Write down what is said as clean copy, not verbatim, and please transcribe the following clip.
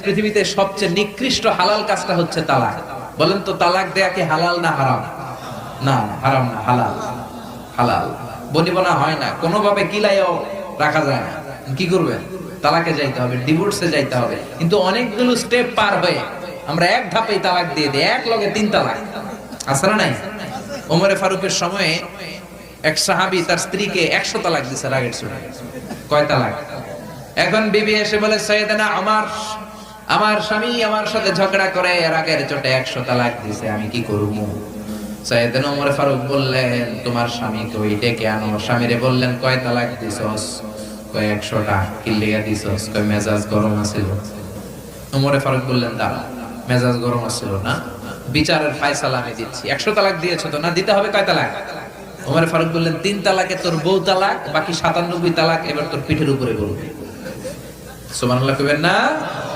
পৃথিবীতে সবচেয়ে নিকৃষ্ট হালাল কাজটা হচ্ছে তালাক। বলেন তো তালাক দেয়া কি হালাল না হারাম? না, হারাম না, হালাল। হালাল বনিবনা হয় না, কোনোভাবে কিলাইও রাখা যায় না। কি করবেন? তালাকে যাইতে হবে, ডিভোর্সে যাইতে হবে। কিন্তু অনেকগুলো স্টেপ পার হয়ে আমরা এক ধাপেই তালাক দিয়ে দিই, এক লগে 3 তালাক। আছে না নাই? ওমরে ফারুকের সময়ে এক সাহাবী তার স্ত্রীকে 100 তালাক দিয়েছে রাগের চোটে। কয় তালাক? এখন বিবি এসে বলে, সাইয়েদনা ওমর, আমার স্বামী আমার সাথে ঝগড়া করে রাগের চোটে 100 তালাক দিয়েছে, আমি কি করব? সাইয়েদনা ওমর ফারুক বললেন, তোমার স্বামীকে ওই ডেকে আনো। স্বামীরে বললেন, কয় তালাক দিছস? কয় 100টা। কি লিয়া দিছস? কয় মেজাজ গরম আছিল। ওমর ফারুক বললেন, দাঁড়া, মেজাজ গরম আছিল না, বিচারের ফায়সালা আমি দিচ্ছি। 100 তালাক দিয়েছো তো, না দিতে হবে কয় তালাক? ওমর ফারুক বললেন, 3 তালাকে তোর বউ তালাক, বাকি 97 তালাক এবার তোর পিঠের উপরে বলবি। সুবহানাল্লাহ কইবেন না?